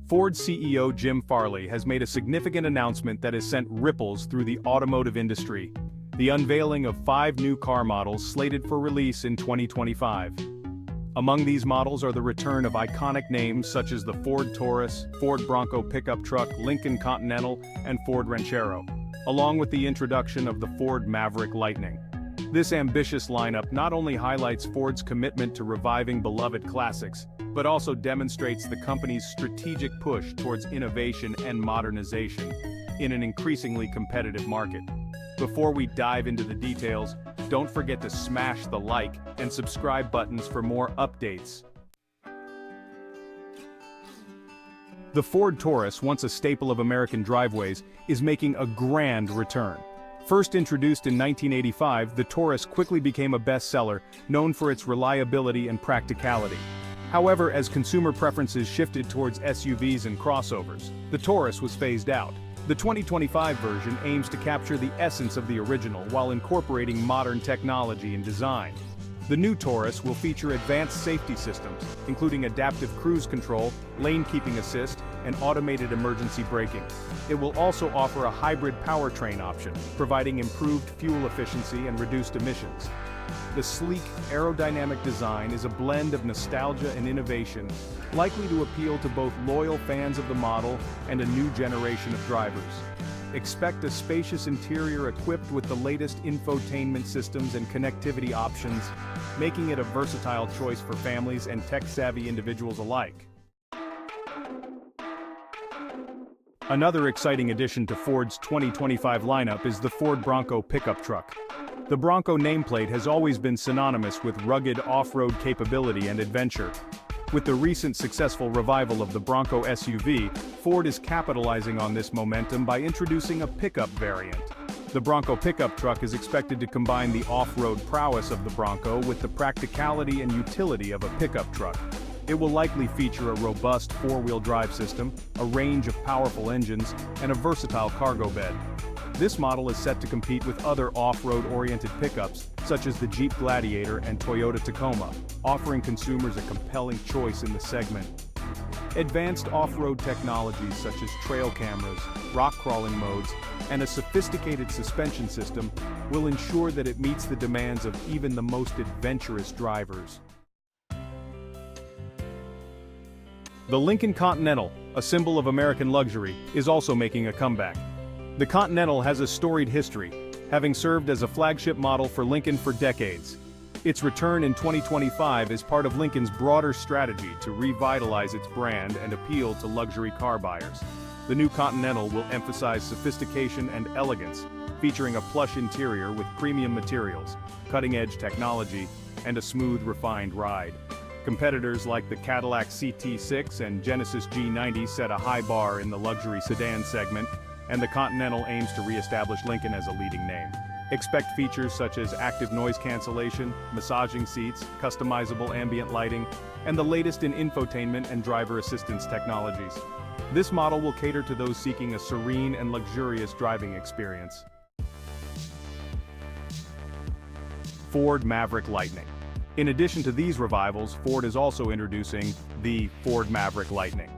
Ford CEO Jim Farley has made a significant announcement that has sent ripples through the automotive industry: the unveiling of 5 new car models slated for release in 2025. Among these models are the return of iconic names such as the Ford Taurus, Ford Bronco pickup truck, Lincoln Continental, and Ford Ranchero, along with the introduction of the Ford Maverick Lightning. This ambitious lineup not only highlights Ford's commitment to reviving beloved classics, but also demonstrates the company's strategic push towards innovation and modernization in an increasingly competitive market. Before we dive into the details, don't forget to smash the like and subscribe buttons for more updates. The Ford Taurus, once a staple of American driveways, is making a grand return. First introduced in 1985, the Taurus quickly became a bestseller, known for its reliability and practicality. However, as consumer preferences shifted towards SUVs and crossovers, the Taurus was phased out. The 2025 version aims to capture the essence of the original while incorporating modern technology and design. The new Taurus will feature advanced safety systems, including adaptive cruise control, lane keeping assist, and automated emergency braking. It will also offer a hybrid powertrain option, providing improved fuel efficiency and reduced emissions. The sleek, aerodynamic design is a blend of nostalgia and innovation, likely to appeal to both loyal fans of the model and a new generation of drivers. Expect a spacious interior equipped with the latest infotainment systems and connectivity options, making it a versatile choice for families and tech-savvy individuals alike. Another exciting addition to Ford's 2025 lineup is the Ford Bronco pickup truck. The Bronco nameplate has always been synonymous with rugged off-road capability and adventure. With the recent successful revival of the Bronco SUV, Ford is capitalizing on this momentum by introducing a pickup variant. The Bronco pickup truck is expected to combine the off-road prowess of the Bronco with the practicality and utility of a pickup truck. It will likely feature a robust 4-wheel drive system, a range of powerful engines, and a versatile cargo bed. This model is set to compete with other off-road-oriented pickups, such as the Jeep Gladiator and Toyota Tacoma, offering consumers a compelling choice in the segment. Advanced off-road technologies such as trail cameras, rock crawling modes, and a sophisticated suspension system will ensure that it meets the demands of even the most adventurous drivers. The Lincoln Continental, a symbol of American luxury, is also making a comeback. The Continental has a storied history, having served as a flagship model for Lincoln for decades. Its return in 2025 is part of Lincoln's broader strategy to revitalize its brand and appeal to luxury car buyers. The new Continental will emphasize sophistication and elegance, featuring a plush interior with premium materials, cutting-edge technology, and a smooth, refined ride. Competitors like the Cadillac CT6 and Genesis G90 set a high bar in the luxury sedan segment, and the Continental aims to re-establish Lincoln as a leading name. Expect features such as active noise cancellation, massaging seats, customizable ambient lighting, and the latest in infotainment and driver assistance technologies. This model will cater to those seeking a serene and luxurious driving experience. Ford Maverick Lightning. In addition to these revivals, Ford is also introducing the Ford Maverick Lightning.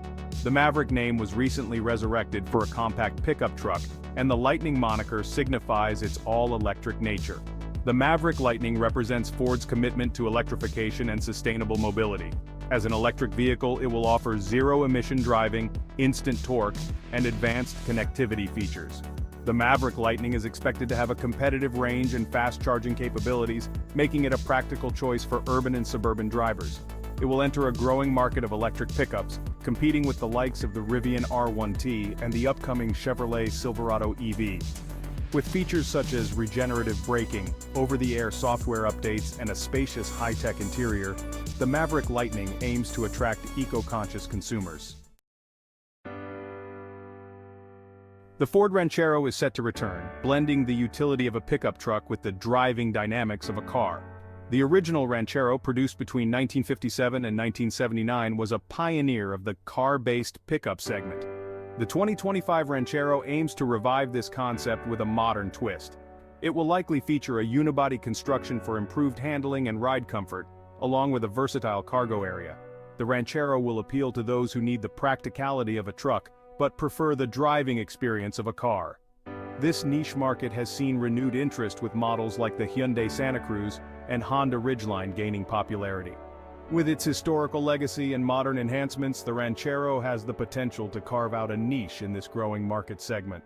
The Maverick name was recently resurrected for a compact pickup truck, and the Lightning moniker signifies its all-electric nature. The Maverick Lightning represents Ford's commitment to electrification and sustainable mobility. As an electric vehicle, it will offer zero-emission driving, instant torque, and advanced connectivity features. The Maverick Lightning is expected to have a competitive range and fast charging capabilities, making it a practical choice for urban and suburban drivers. It will enter a growing market of electric pickups, competing with the likes of the Rivian R1T and the upcoming Chevrolet Silverado EV. With features such as regenerative braking, over-the-air software updates, and a spacious high-tech interior, the Maverick Lightning aims to attract eco-conscious consumers. The Ford Ranchero is set to return, blending the utility of a pickup truck with the driving dynamics of a car. The original Ranchero, produced between 1957 and 1979, was a pioneer of the car-based pickup segment. The 2025 Ranchero aims to revive this concept with a modern twist. It will likely feature a unibody construction for improved handling and ride comfort, along with a versatile cargo area. The Ranchero will appeal to those who need the practicality of a truck, but prefer the driving experience of a car. This niche market has seen renewed interest with models like the Hyundai Santa Cruz and Honda Ridgeline gaining popularity. With its historical legacy and modern enhancements, the Ranchero has the potential to carve out a niche in this growing market segment.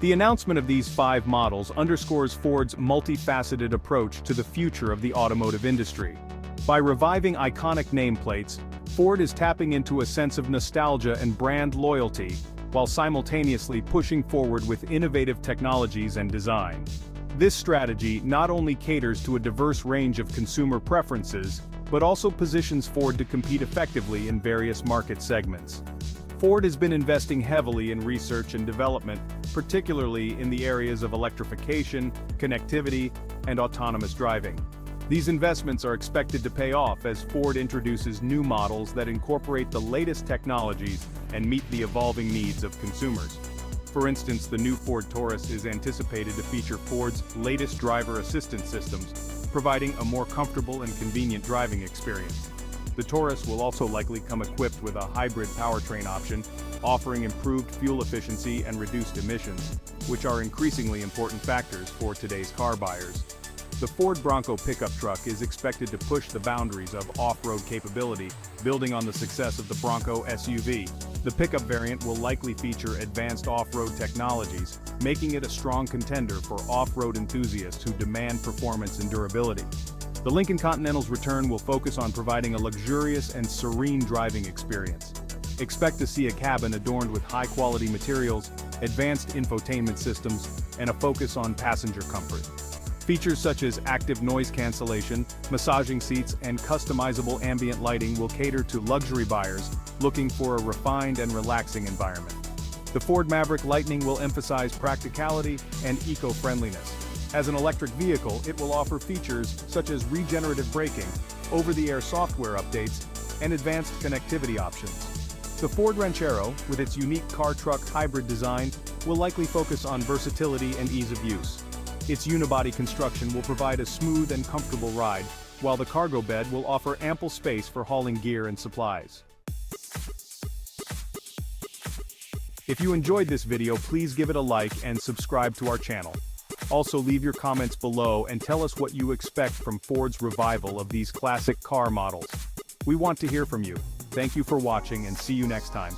The announcement of these 5 models underscores Ford's multifaceted approach to the future of the automotive industry. By reviving iconic nameplates, Ford is tapping into a sense of nostalgia and brand loyalty, while simultaneously pushing forward with innovative technologies and design. This strategy not only caters to a diverse range of consumer preferences, but also positions Ford to compete effectively in various market segments. Ford has been investing heavily in research and development, particularly in the areas of electrification, connectivity, and autonomous driving. These investments are expected to pay off as Ford introduces new models that incorporate the latest technologies and meet the evolving needs of consumers. For instance, the new Ford Taurus is anticipated to feature Ford's latest driver assistance systems, providing a more comfortable and convenient driving experience. The Taurus will also likely come equipped with a hybrid powertrain option, offering improved fuel efficiency and reduced emissions, which are increasingly important factors for today's car buyers. The Ford Bronco pickup truck is expected to push the boundaries of off-road capability, building on the success of the Bronco SUV. The pickup variant will likely feature advanced off-road technologies, making it a strong contender for off-road enthusiasts who demand performance and durability. The Lincoln Continental's return will focus on providing a luxurious and serene driving experience. Expect to see a cabin adorned with high-quality materials, advanced infotainment systems, and a focus on passenger comfort. Features such as active noise cancellation, massaging seats, and customizable ambient lighting will cater to luxury buyers looking for a refined and relaxing environment. The Ford Maverick Lightning will emphasize practicality and eco-friendliness. As an electric vehicle, it will offer features such as regenerative braking, over-the-air software updates, and advanced connectivity options. The Ford Ranchero, with its unique car-truck hybrid design, will likely focus on versatility and ease of use. Its unibody construction will provide a smooth and comfortable ride, while the cargo bed will offer ample space for hauling gear and supplies. If you enjoyed this video, please give it a like and subscribe to our channel. Also, leave your comments below and tell us what you expect from Ford's revival of these classic car models. We want to hear from you. Thank you for watching and see you next time.